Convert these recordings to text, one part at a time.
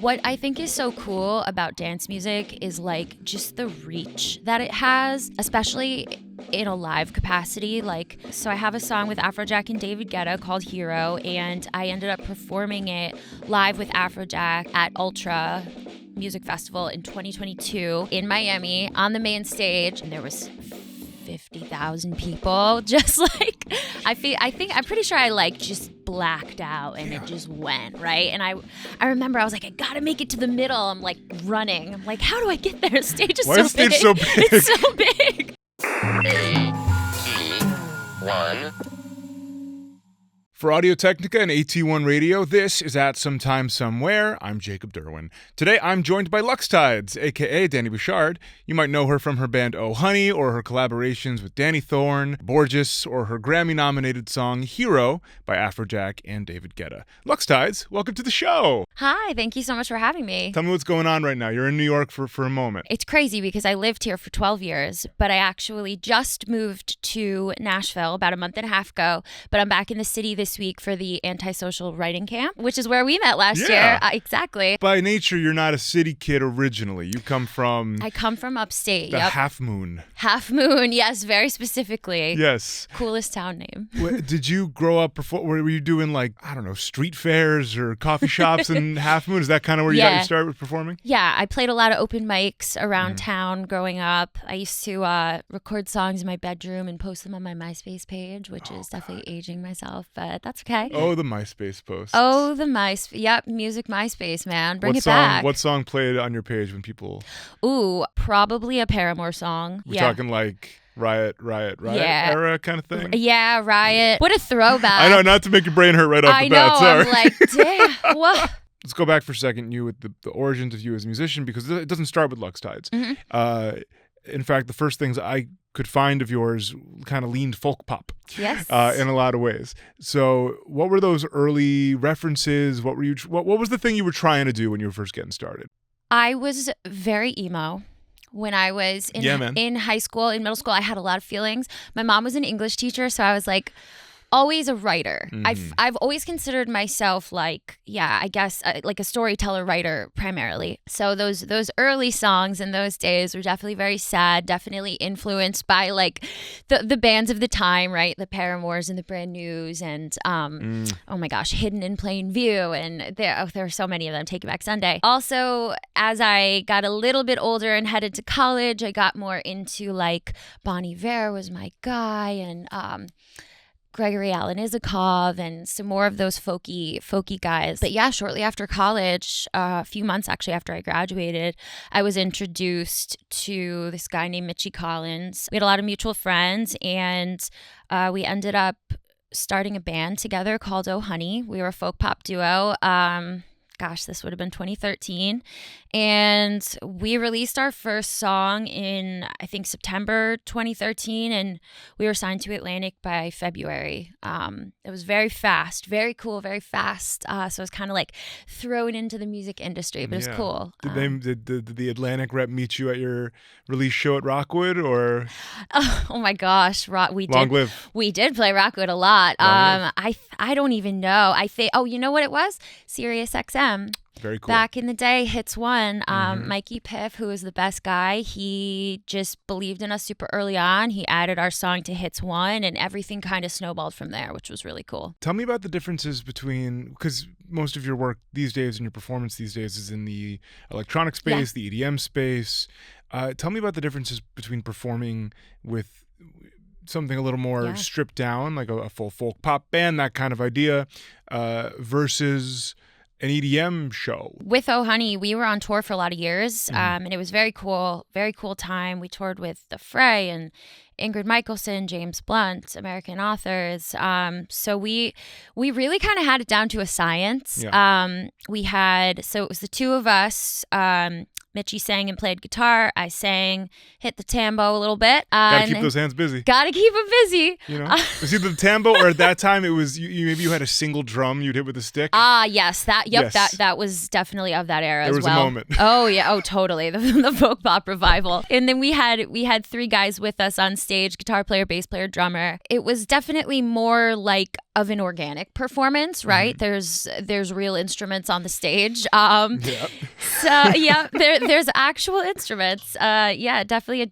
What I think is so cool about dance music is like just the reach that it has, especially in a live capacity. Like, so I have a song with Afrojack and David Guetta called Hero, and I ended up performing it live with Afrojack at Ultra Music Festival in 2022 in Miami on the main stage, and there was 50,000 people. Just like, I'm pretty sure I like just blacked out and it just went, right? And I remember I was like, I gotta make it to the middle. I'm like running. I'm like, how do I get there? The stage is Why is the stage so big? It's so big. 1. For Audio-Technica and AT1 Radio, this is At Sometime Somewhere. I'm Jacob Derwin. Today, I'm joined by Luxtides, a.k.a. Danni Bouchard. You might know her from her band Oh Honey, or her collaborations with Danny Thorne, Borges, or her Grammy-nominated song Hero by Afrojack and David Guetta. Luxtides, welcome to the show. Hi, thank you so much for having me. Tell me what's going on right now. You're in New York for a moment. It's crazy because I lived here for 12 years, but I actually just moved to Nashville about a month and a half ago, but I'm back in the city this week for the antisocial writing camp, which is where we met last year. Exactly. By nature, you're not a city kid originally. You come from... I come from upstate. The Half Moon. Half Moon, yes, very specifically. Yes. Coolest town name. Did you grow up, were you doing like, I don't know, street fairs or coffee shops in Half Moon? Is that kind of where you got your start with performing? Yeah, I played a lot of open mics around town growing up. I used to record songs in my bedroom and post them on my MySpace page, which is definitely aging myself, but that's okay. Oh, the MySpace posts. Oh, the MySpace. Yep, music MySpace, man. Bring it back. What song played on your page when people... Ooh, probably a Paramore song. We're talking like Riot era kind of thing? Yeah, Riot. What a throwback. I know, not to make your brain hurt right off the bat. I know, Sorry. I'm like, damn, what? Let's go back for a second, you with the origins of you as a musician, because it doesn't start with Luxtides. Mm-hmm. In fact, the first things I could find of yours kind of leaned folk pop. Yes. In a lot of ways. So what were those early references? What was the thing you were trying to do when you were first getting started? I was very emo. When I was in high school, in middle school, I had a lot of feelings. My mom was an English teacher, so I was like always a writer. I've always considered myself like, I guess like a storyteller writer primarily. So those early songs in those days were definitely very sad, definitely influenced by like the bands of the time, right? The Paramores and the Brand News and oh my gosh, Hidden in Plain View, and there are so many of them. Take It Back Sunday. Also, as I got a little bit older and headed to college, I got more into like Bon Iver was my guy, and Gregory Alan Isakov and some more of those folky guys. But yeah, shortly after college, a few months actually after I graduated, I was introduced to this guy named Mitchie Collins. We had a lot of mutual friends, and we ended up starting a band together called Oh Honey. We were a folk pop duo. This would have been 2013. And we released our first song in, I think, September 2013. And we were signed to Atlantic by February. It was very fast, very cool, very fast. So I was kind of like thrown into the music industry, but it was cool. Did the Atlantic rep meet you at your release show at Rockwood, or? Oh my gosh, Long live. We did play Rockwood a lot. I don't even know. I think. Oh, you know what it was? Sirius XM. Very cool. Back in the day, Hits One. Mikey Piff, who was the best guy, he just believed in us super early on. He added our song to Hits One, and everything kind of snowballed from there, which was really cool. Tell me about the differences between, because most of your work these days and your performance these days is in the electronic space, the EDM space. Tell me about the differences between performing with something a little more stripped down, like a full folk pop band, that kind of idea, versus an EDM show. With Oh Honey, we were on tour for a lot of years, and it was very cool time. We toured with The Fray and Ingrid Michaelson, James Blunt, American authors. So we really kind of had it down to a science. So it was the two of us. Mitchie sang and played guitar. I sang, hit the tambo a little bit. Gotta keep those hands busy. Gotta keep them busy. You know, it was either the tambo or at that time it was maybe you had a single drum you'd hit with a stick. Yes, that was definitely of that era as well. There was a moment. Oh yeah, oh totally, the folk pop revival. And then we had 3 guys with us on stage: guitar player, bass player, drummer. It was definitely more like of an organic performance, right? There's real instruments on the stage. Yep. So yeah, there's actual instruments. Definitely a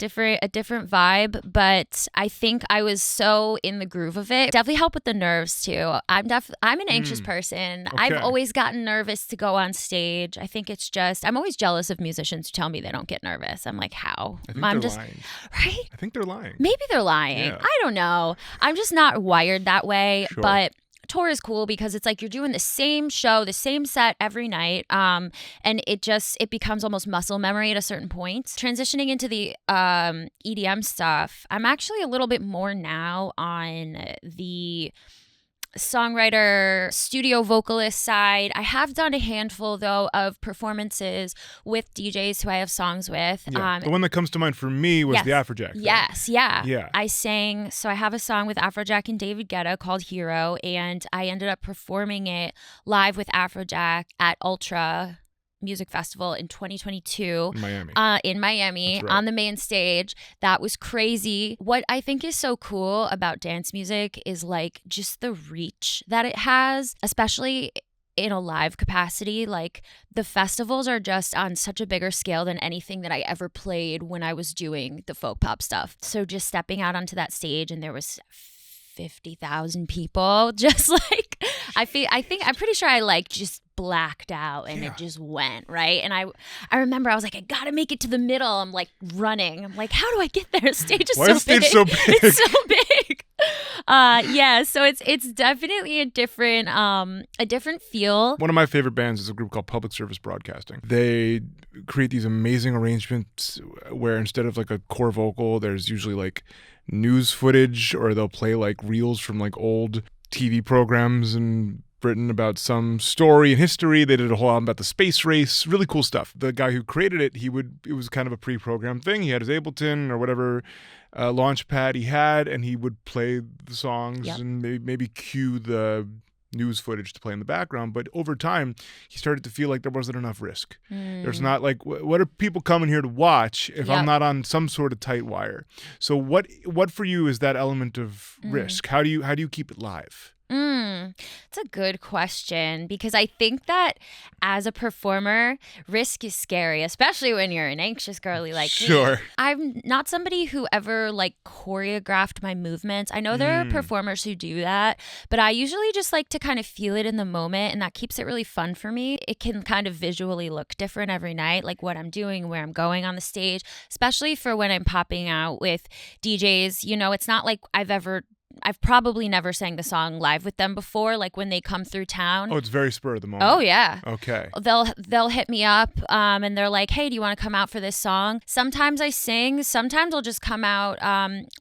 different vibe. But I think I was so in the groove of it. Definitely helped with the nerves too. I'm an anxious person. Okay. I've always gotten nervous to go on stage. I think it's just I'm always jealous of musicians who tell me they don't get nervous. I'm like, how? I think they're lying. Right? I think they're lying. Maybe they're lying. Yeah. I don't know. I'm just not wired that way. Sure. But tour is cool because it's like you're doing the same show, the same set every night, and it becomes almost muscle memory at a certain point. Transitioning into the EDM stuff, I'm actually a little bit more now on the songwriter, studio vocalist side. I have done a handful though of performances with DJs who I have songs with. Yeah. The one that comes to mind for me was the Afrojack thing. Yes, yeah. Yeah. I have a song with Afrojack and David Guetta called Hero, and I ended up performing it live with Afrojack at Ultra Music Festival in 2022 in Miami right. on the main stage. That was crazy. What I think is so cool about dance music is like just the reach that it has, especially in a live capacity. Like the festivals are just on such a bigger scale than anything that I ever played when I was doing the folk pop stuff. So just stepping out onto that stage and there was 50,000 people, just like I'm pretty sure I like just blacked out and it just went right. And I remember I was like, I gotta make it to the middle. I'm like running. I'm like, how do I get there? The stage is so big. It's so big. So it's definitely a different feel. One of my favorite bands is a group called Public Service Broadcasting. They create these amazing arrangements where instead of like a core vocal, there's usually like news footage, or they'll play like reels from like old TV programs in Britain about some story in history. They did a whole album about the space race. Really cool stuff. The guy who created it, it was kind of a pre-programmed thing. He had his Ableton or whatever launch pad he had, and he would play the songs and maybe cue the news footage to play in the background. But over time, he started to feel like there wasn't enough risk. There's not like, what are people coming here to watch if I'm not on some sort of tight wire? So what for you is that element of risk? How do you keep it live? It's a good question, because I think that as a performer, risk is scary, especially when you're an anxious girly like me. I'm not somebody who ever like choreographed my movements. I know there are performers who do that, but I usually just like to kind of feel it in the moment, and that keeps it really fun for me. It can kind of visually look different every night, like what I'm doing, where I'm going on the stage, especially for when I'm popping out with DJs. You know, it's not like I've probably never sang the song live with them before, like when they come through town. Oh, it's very spur of the moment. Oh, yeah. Okay. They'll hit me up and they're like, hey, do you want to come out for this song? Sometimes I sing. Sometimes I'll just come out.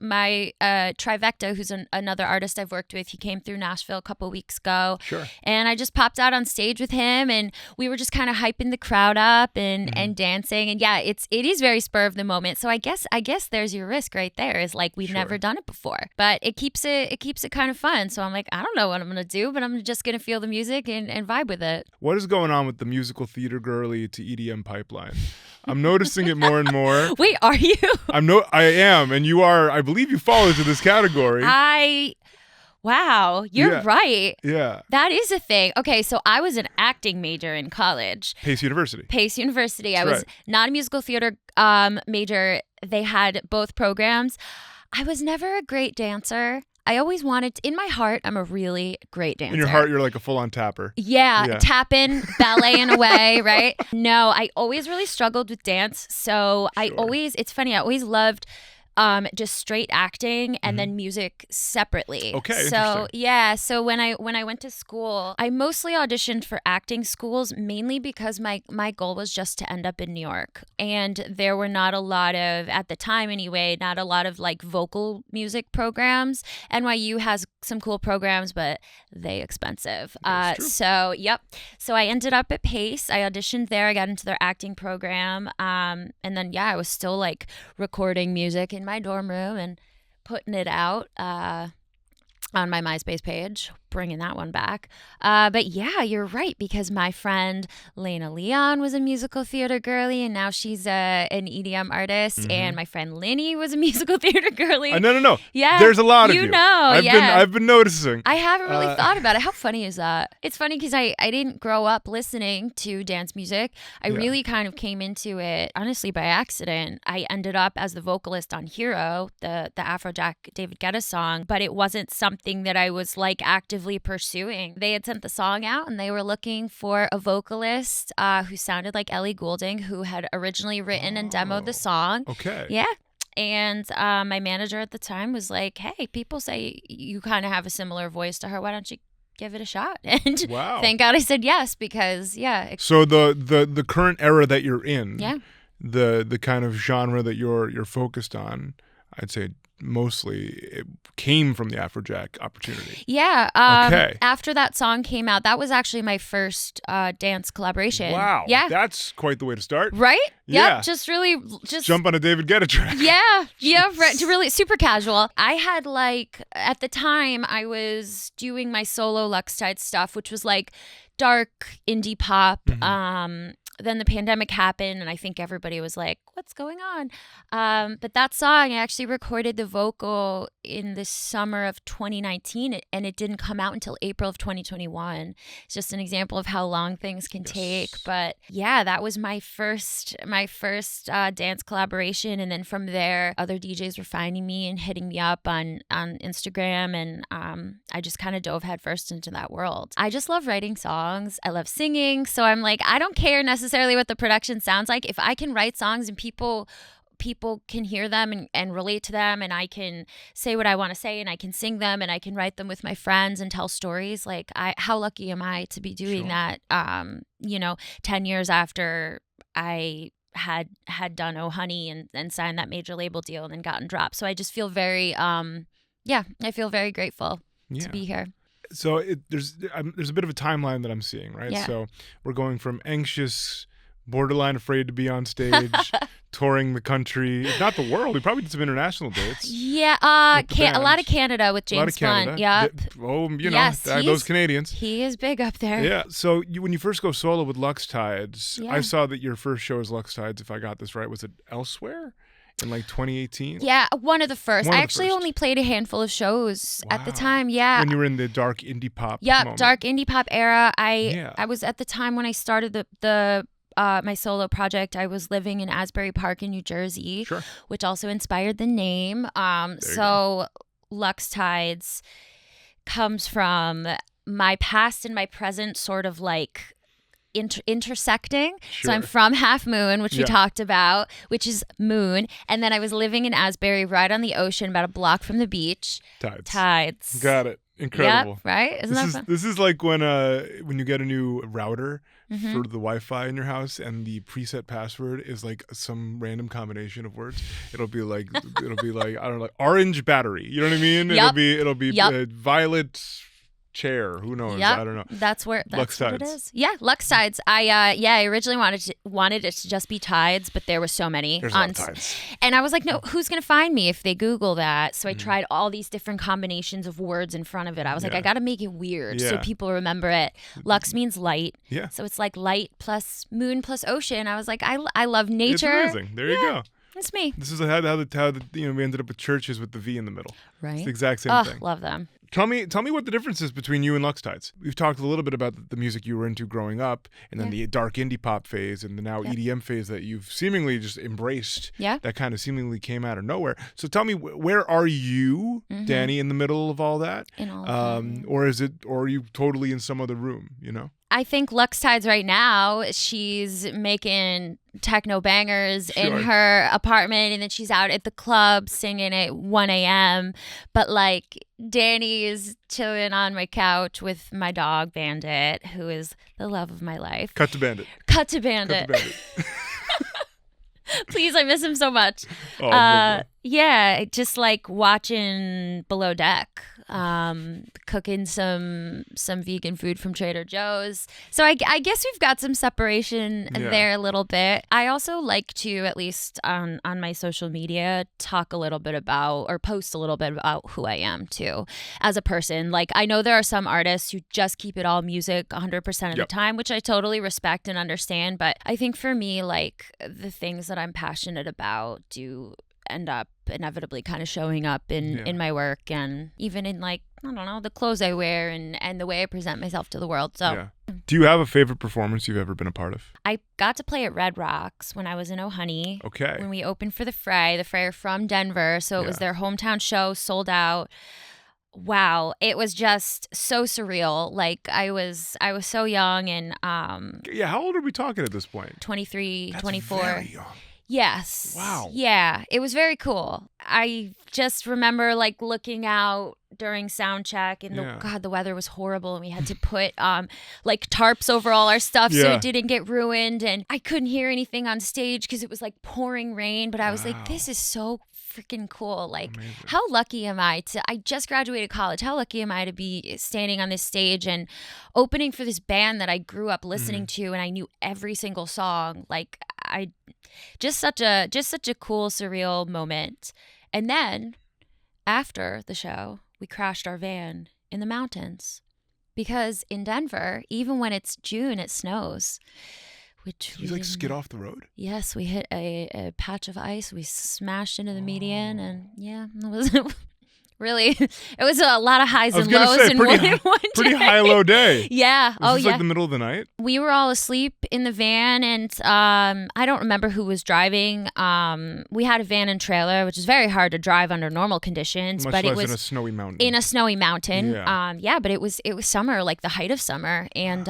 My Trivecta, who's another artist I've worked with, he came through Nashville a couple weeks ago. Sure. And I just popped out on stage with him, and we were just kind of hyping the crowd up and dancing. And yeah, it is very spur of the moment. So I guess there's your risk right there, is like we've never done it before. But it keeps it kind of fun. So I'm like, I don't know what I'm going to do, but I'm just going to feel the music and vibe with it. What is going on with the musical theater girly to EDM pipeline? I'm noticing it more and more. Wait, are you? I am. And you are, I believe you fall into this category. Wow, you're right. Yeah. That is a thing. Okay, so I was an acting major in college. Pace University. I was not a musical theater major. They had both programs. I was never a great dancer. I always wanted in my heart, I'm a really great dancer. In your heart, you're like a full-on tapper. Yeah. Tapping, ballet in a way, right? No, I always really struggled with dance. So it's funny, I always loved just straight acting and then music separately. Okay, so yeah, so when I went to school, I mostly auditioned for acting schools mainly because my goal was just to end up in New York, and there were not a lot of, at the time anyway, not a lot of like vocal music programs. NYU has some cool programs, but they expensive. So I ended up at Pace. I auditioned there. I got into their acting program, and then I was still like recording music in my dorm room and putting it out on my MySpace page, bringing that one back. But yeah, you're right, because my friend Lena Leon was a musical theater girly, and now she's an EDM artist. And my friend Linney was a musical theater girly. No. Yeah. There's a lot of you. I've been noticing. I haven't really thought about it. How funny is that? It's funny because I didn't grow up listening to dance music. I really kind of came into it, honestly, by accident. I ended up as the vocalist on Hero, the Afrojack David Guetta song, but it wasn't something that I was like actively pursuing. They had sent the song out and they were looking for a vocalist who sounded like Ellie Goulding, who had originally written and demoed the song. Okay. Yeah. And my manager at the time was like, hey, people say you kind of have a similar voice to her. Why don't you give it a shot? And thank God I said yes, because So the current era that you're in, the kind of genre that you're focused on, I'd say mostly it came from the Afrojack opportunity. Yeah. After that song came out, that was actually my first dance collaboration. Wow. Yeah. That's quite the way to start. Right? Yeah. Yep. Just jump on a David Guetta track. Yeah. Yeah. Right. Really super casual. I had at the time I was doing my solo Luxtides stuff, which was like dark indie pop. Then the pandemic happened and I think everybody was like, what's going on? But that song, I actually recorded the vocal in the summer of 2019 and it didn't come out until April of 2021. It's just an example of how long things can take. But yeah, that was my first dance collaboration. And then from there, other DJs were finding me and hitting me up on Instagram. And I just kind of dove headfirst into that world. I just love writing songs. I love singing. So I'm like, I don't care necessarily what the production sounds like. If I can write songs and people can hear them and relate to them, and I can say what I want to say and I can sing them and I can write them with my friends and tell stories, like how lucky am I to be doing that 10 years after I had done Oh Honey and signed that major label deal and then gotten dropped. So I just feel very I feel very grateful to be here. So there's a bit of a timeline that I'm seeing, right? Yeah. So we're going from anxious, borderline afraid to be on stage, touring the country, if not the world. We probably did some international dates. Yeah, a lot of Canada with James Blunt. Yep. Those Canadians. He is big up there. Yeah. So when you first go solo with Luxtides, I saw that your first show was Luxtides, if I got this right. Was it Elsewhere? In like 2018? Yeah, one of the first. I actually only played a handful of shows at the time. Yeah. When you were in the dark indie pop. Yeah, moment. Dark indie pop era. I was at the time when I started the my solo project. I was living in Asbury Park in New Jersey, which also inspired the name. So Luxtides comes from my past and my present sort of like intersecting. So I'm from Half Moon, which we talked about, which is moon, and then I was living in Asbury, right on the ocean, about a block from the beach. Tides. Got it. Incredible. Yep, right? Isn't that fun? This is like when you get a new router for the Wi-Fi in your house and the preset password is like some random combination of words. It'll be like I don't know, like orange battery. You know what I mean? Yep. It'll be violet chair. Who knows? Yep. I don't know. That's what it is. Yeah, Luxtides. I originally wanted it to just be Tides, but there were so many. There's a lot of Tides. And I was like, no, who's gonna find me if they Google that? So I tried all these different combinations of words in front of it. I was like, I gotta make it weird so people remember it. Lux means light. Yeah. So it's like light plus moon plus ocean. I was like, I love nature. It's amazing. There you go. It's me. This is how we ended up with churches with the V in the middle. Right. It's the exact same thing. Love them. Tell me what the difference is between you and Luxtides. We've talked a little bit about the music you were into growing up, and then the dark indie pop phase, and the now EDM phase that you've seemingly just embraced. Yeah. That kind of seemingly came out of nowhere. So tell me, where are you, Danni, in the middle of all that? In all of or are you totally in some other room? You know? I think Luxtides right now, she's making techno bangers in her apartment, and then she's out at the club singing at 1 a.m. But like Danny is chilling on my couch with my dog Bandit, who is the love of my life. Cut to Bandit. Cut to Bandit. Please, I miss him so much. Yeah, just like watching Below Deck, cooking some vegan food from Trader Joe's. So I guess we've got some separation there a little bit. I also like to, at least on my social media, talk a little bit about, or post a little bit about who I am too as a person. Like, I know there are some artists who just keep it all music 100% of the time, which I totally respect and understand. But I think for me, like, the things that I'm passionate about do end up inevitably kind of showing up in my work, and even in, like, I don't know, the clothes I wear and the way I present myself to the world. So do you have a favorite performance you've ever been a part of? I got to play at Red Rocks when I was in O'Honey. Okay. When we opened for the Fray are from Denver, so it was their hometown show, sold out. Wow, it was just so surreal. Like, I was so young, and how old are we talking at this point? 23, That's 24. Very young. Yes. Wow. Yeah, it was very cool. I just remember, like, looking out during sound check, and the weather was horrible, and we had to put like tarps over all our stuff so it didn't get ruined, and I couldn't hear anything on stage because it was like pouring rain, but I was like, this is so freaking cool. Like, amazing. How lucky am I I just graduated college. How lucky am I to be standing on this stage and opening for this band that I grew up listening to, and I knew every single song. Like, just such a cool, surreal moment. And then after the show, we crashed our van in the mountains, because in Denver, even when it's June, it snows. Which you like skid off the road? Yes, we hit a patch of ice. We smashed into the median, and it was really, it was a lot of highs and lows in one day. Pretty high-low day. Yeah. Was this like the middle of the night? We were all asleep in the van, and I don't remember who was driving. We had a van and trailer, which is very hard to drive under normal conditions. Much but less it was in a snowy mountain. In a snowy mountain. Yeah. But it was summer, like the height of summer, and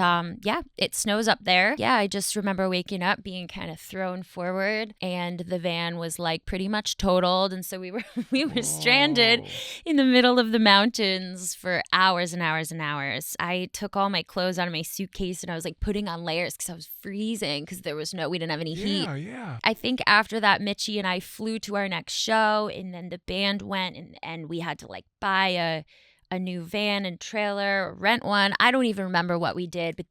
it snows up there. Yeah, I just remember waking up, being kind of thrown forward, and the van was like pretty much totaled, and so we were stranded in the middle of the mountains for hours and hours and hours. I took all my clothes out of my suitcase, and I was like putting on layers because I was freezing, because we didn't have any heat. Yeah. I think after that, Mitchie and I flew to our next show, and then the band went, and we had to like buy a new van and trailer, rent one. I don't even remember what we did, but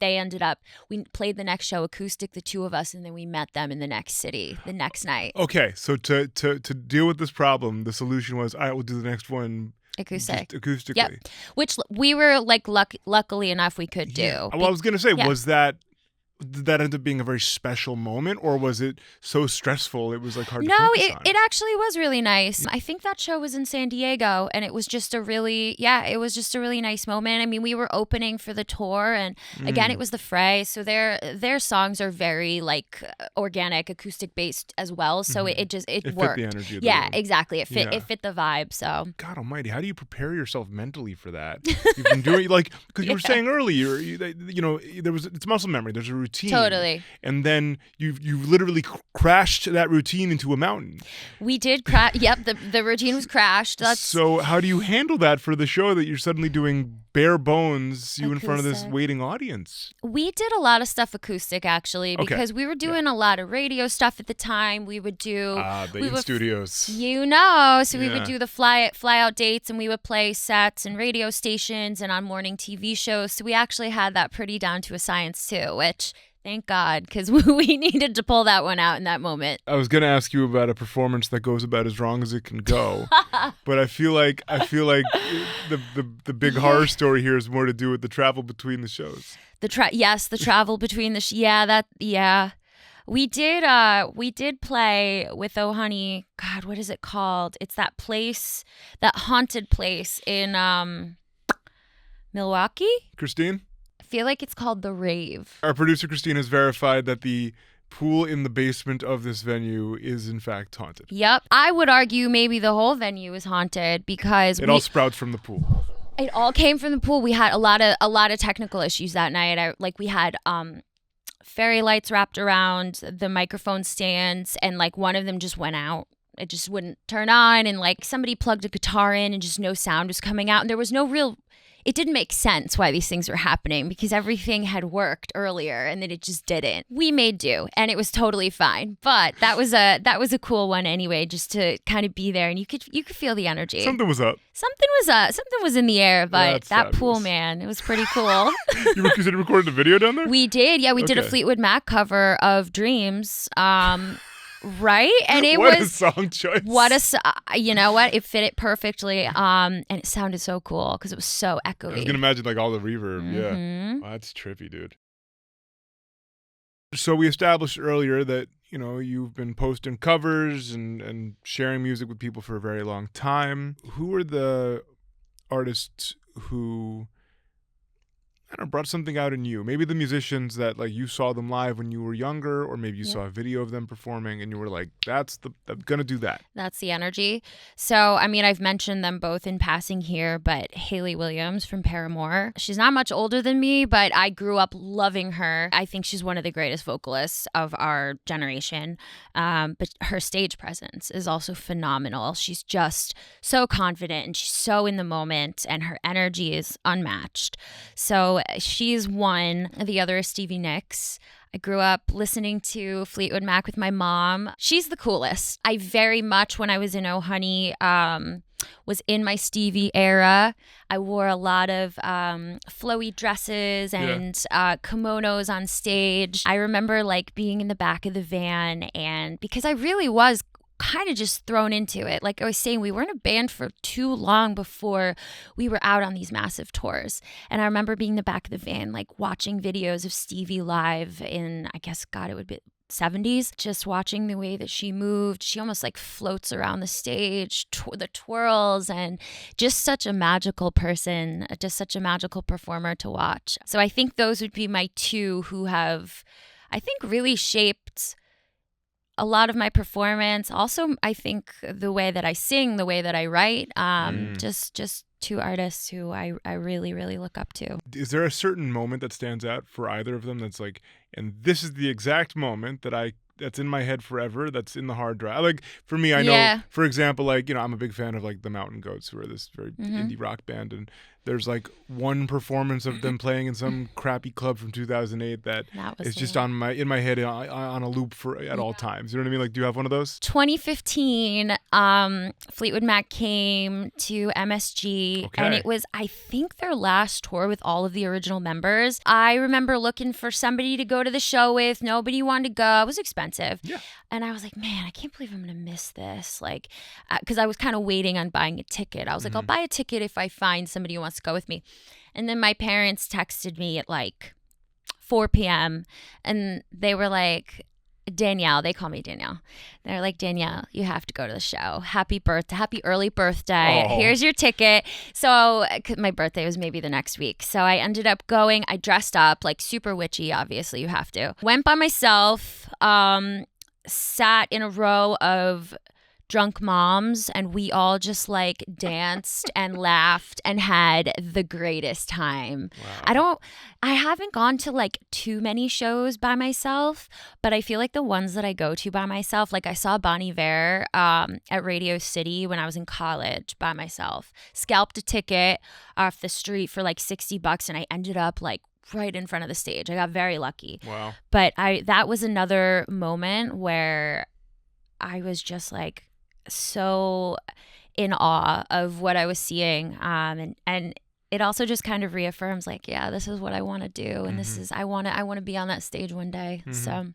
we played the next show acoustic, the two of us, and then we met them in the next city the next night. Okay, so to deal with this problem, the solution was, I will do the next one acoustic. Just acoustically. Yep. Which we were like luckily enough we could do. Yeah. Well, I was going to say, did that end up being a very special moment, or was it so stressful it was like hard to focus on? No, it actually was really nice. I think that show was in San Diego, and it was just a really nice moment. I mean, we were opening for the tour, and again, it was the Fray, so their songs are very like organic, acoustic based as well. So it worked. Fit the energy of the room. Exactly. It fit the vibe. So God Almighty, how do you prepare yourself mentally for that? You've been doing because you were saying earlier, it's muscle memory. There's a routine. Totally. And then you literally crashed that routine into a mountain. We did crash. Yep, the routine was crashed. So how do you handle that for the show that you're suddenly doing bare bones, you acoustic. In front of this waiting audience? We did a lot of stuff acoustic, actually, because we were doing a lot of radio stuff at the time. We would do studios. So we would do the fly out dates, and we would play sets and radio stations and on morning TV shows. So we actually had that pretty down to a science too, which thank God, because we needed to pull that one out in that moment. I was going to ask you about a performance that goes about as wrong as it can go, but I feel like the big horror story here is more to do with the travel between the shows. The travel between the We did play with O'Honey. God, what is it called? It's that place, that haunted place in Milwaukee. Christine? I feel like it's called The Rave. Our producer Christine has verified that the pool in the basement of this venue is in fact haunted. Yep. I would argue maybe the whole venue is haunted because it all sprouts from the pool. It all came from the pool. We had a lot of technical issues that night. We had fairy lights wrapped around the microphone stands, and like one of them just went out. It just wouldn't turn on, and like somebody plugged a guitar in and just no sound was coming out, and there was no real. It didn't make sense why these things were happening because everything had worked earlier and then it just didn't. We made do and it was totally fine. But that was a cool one anyway, just to kind of be there and you could feel the energy. Something was up. Something was up. Something was in the air, but that pool, man, it was pretty cool. You recorded a video down there? We did. Yeah, we did a Fleetwood Mac cover of Dreams. Right? And it what a song choice. You know what? It fit it perfectly. And it sounded so cool because it was so echoey. I was going to imagine like all the reverb. Mm-hmm. Yeah. Wow, that's trippy, dude. So we established earlier that, you know, you've been posting covers and sharing music with people for a very long time. Who are the artists who brought something out in you? Maybe the musicians that like you saw them live when you were younger, or maybe you saw a video of them performing and you were like, I'm gonna do that. That's the energy. So, I mean, I've mentioned them both in passing here, but Hayley Williams from Paramore. She's not much older than me, but I grew up loving her. I think she's one of the greatest vocalists of our generation. But her stage presence is also phenomenal. She's just so confident and she's so in the moment and her energy is unmatched. So she's one. The other is Stevie Nicks. I grew up listening to Fleetwood Mac with my mom. She's the coolest. I very much, when I was in Oh Honey, was in my Stevie era. I wore a lot of flowy dresses and kimonos on stage. I remember like being in the back of the van, and because I really was kind of just thrown into it. Like I was saying, we weren't a band for too long before we were out on these massive tours. And I remember being in the back of the van, like watching videos of Stevie live in, I guess, God, it would be 70s, just watching the way that she moved. She almost like floats around the stage, the twirls, and just such a magical person, just such a magical performer to watch. So I think those would be my two who have, I think, really shaped a lot of my performance. Also, I think the way that I sing, the way that I write, just two artists who I really, really look up to. Is there a certain moment that stands out for either of them that's like, and this is the exact moment that's in my head forever, that's in the hard drive? Like for me, I know, for example, like, you know, I'm a big fan of like the Mountain Goats, who are this very indie rock band, and there's like one performance of them playing in some crappy club from 2008 that is just in my head on a loop at all times. You know what I mean? Like, do you have one of those? 2015, Fleetwood Mac came to MSG, and it was, I think, their last tour with all of the original members. I remember looking for somebody to go to the show with. Nobody wanted to go. It was expensive. Yeah. And I was like, man, I can't believe I'm going to miss this. Like, because I was kind of waiting on buying a ticket. I was like, I'll buy a ticket if I find somebody who wants to go with me. And then my parents texted me at like 4 p.m. and they were like, Danielle, they call me Danielle. They're like, Danielle, you have to go to the show. Happy early birthday. Oh. Here's your ticket. So my birthday was maybe the next week. So I ended up going. I dressed up like super witchy. Obviously, you have to. Went by myself, sat in a row of drunk moms, and we all just like danced and laughed and had the greatest time. Wow. I haven't gone to like too many shows by myself, but I feel like the ones that I go to by myself, like I saw Bon Iver at Radio City when I was in college by myself, scalped a ticket off the street for like $60, and I ended up like right in front of the stage. I got very lucky. Wow. But that was another moment where I was just like so in awe of what I was seeing, and it also just kind of reaffirms like, yeah, this is what I want to do, and this is I want to be on that stage one day. So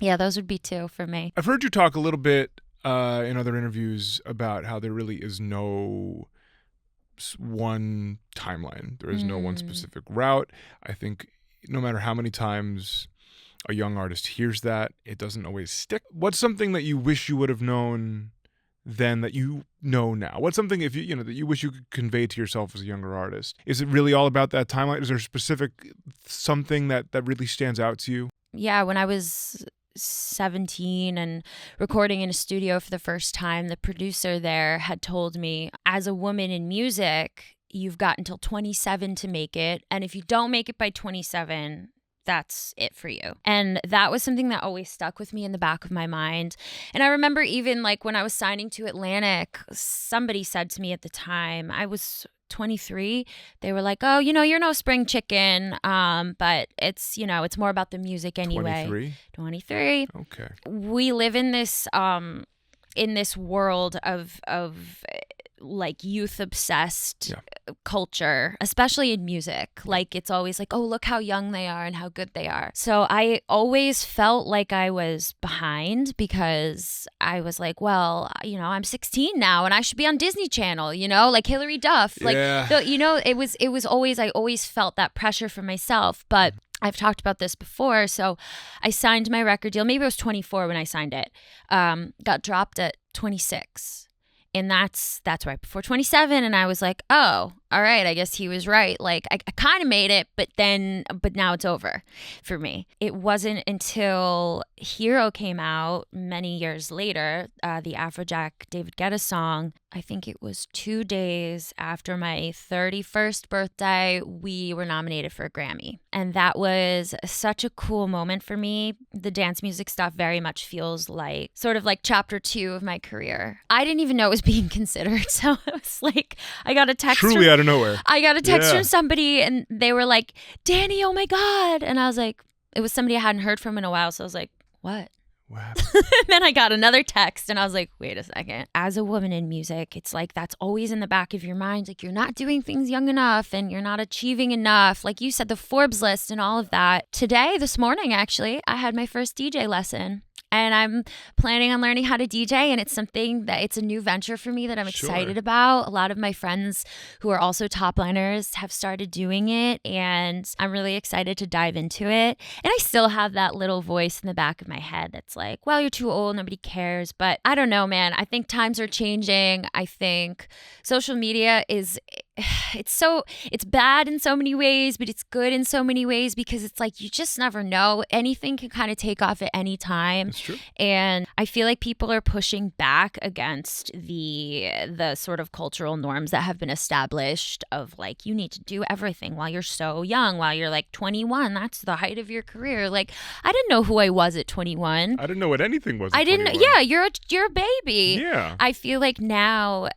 yeah, those would be two for me. I've heard you talk a little bit in other interviews about how there really is no one timeline. There is no one specific route. I think no matter how many times a young artist hears that, it doesn't always stick. What's something that you wish you would have known then that you know now? What's something that you wish you could convey to yourself as a younger artist? Is it really all about that timeline? Is there a specific something that really stands out to you? Yeah, when I was 17 and recording in a studio for the first time, the producer there had told me, as a woman in music, you've got until 27 to make it. And if you don't make it by 27, that's it for you. And that was something that always stuck with me in the back of my mind. And I remember even like when I was signing to Atlantic, somebody said to me at the time, I was 23, they were like, oh, you're no spring chicken, but it's, it's more about the music anyway. 23. Okay. We live in this world of like youth obsessed culture, especially in music. Like it's always like, oh, look how young they are and how good they are. So I always felt like I was behind because I was like, well, I'm 16 now and I should be on Disney Channel, like Hilary Duff. Like, it was always, I always felt that pressure for myself. But I've talked about this before. So I signed my record deal. Maybe I was 24 when I signed it. Got dropped at 26. And that's right before 27. And I was like, oh, all right, I guess he was right. Like I kind of made it, but now it's over for me. It wasn't until Hero came out many years later, the Afrojack David Guetta song. I think it was 2 days after my 31st birthday, we were nominated for a Grammy. And that was such a cool moment for me. The dance music stuff very much feels like sort of like chapter 2 of my career. I didn't even know it was being considered. So it was like, I got a text. Truly out of nowhere. I got a text from somebody and they were like, Danny, oh my God. And I was like, it was somebody I hadn't heard from in a while. So I was like, what? Wow. And then I got another text and I was like, wait a second. As a woman in music, it's like that's always in the back of your mind. Like you're not doing things young enough and you're not achieving enough. Like you said, the Forbes list and all of that. This morning, actually, I had my first DJ lesson. And I'm planning on learning how to DJ, and it's something that it's a new venture for me that I'm excited about. A lot of my friends who are also top liners have started doing it, and I'm really excited to dive into it. And I still have that little voice in the back of my head that's like, well, you're too old, nobody cares. But I don't know, man. I think times are changing. I think social media it's bad in so many ways, but it's good in so many ways because it's like you just never know. Anything can kind of take off at any time. That's true. And I feel like people are pushing back against the sort of cultural norms that have been established of like you need to do everything while you're so young, while you're like 21. That's the height of your career. Like I didn't know who I was at 21. I didn't know what anything was. I didn't. 21. Yeah, you're a baby. Yeah. I feel like now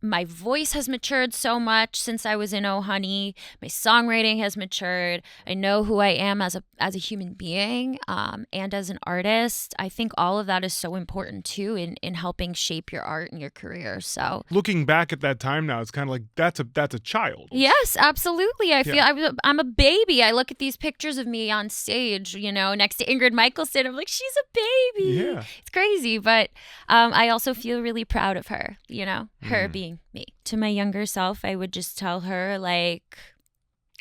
my voice has matured so much since I was in Oh Honey. My songwriting has matured. I know who I am as a human being and as an artist. I think all of that is so important too in helping shape your art and your career. So looking back at that time now, it's kind of like that's a child. Yes, absolutely. I feel I'm a baby. I look at these pictures of me on stage, next to Ingrid Michaelson. I'm like, she's a baby. Yeah. It's crazy, but I also feel really proud of her, her being me. To my younger self, I would just tell her, like,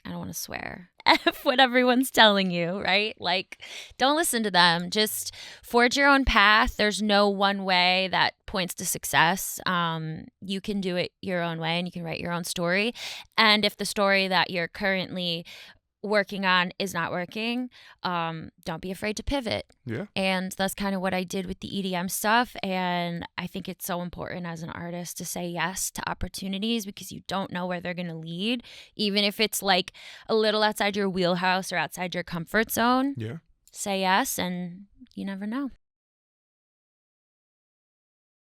I don't want to swear, F what everyone's telling you, right? Like, don't listen to them. Just forge your own path. There's no one way that points to success. You can do it your own way and you can write your own story. And if the story that you're currently working on is not working, don't be afraid to pivot. Yeah. And that's kind of what I did with the EDM stuff. And I think it's so important as an artist to say yes to opportunities because you don't know where they're going to lead, even if it's like a little outside your wheelhouse or outside your comfort zone. Yeah. Say yes, and you never know.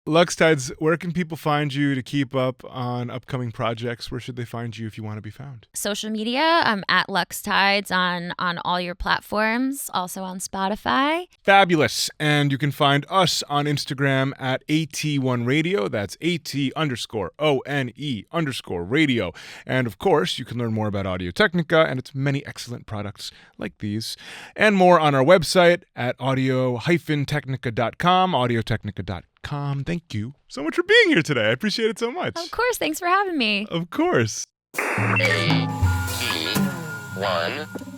Luxtides, where can people find you to keep up on upcoming projects? Where should they find you if you want to be found? Social media, I'm at Luxtides on all your platforms, also on Spotify. Fabulous. And you can find us on Instagram at AT1Radio. That's AT_ONE_radio. And of course, you can learn more about Audio-Technica and its many excellent products like these. And more on our website at audio-technica.com, audiotechnica.com. Thank you so much for being here today. I appreciate it so much. Of course. Thanks for having me. Of course. AT1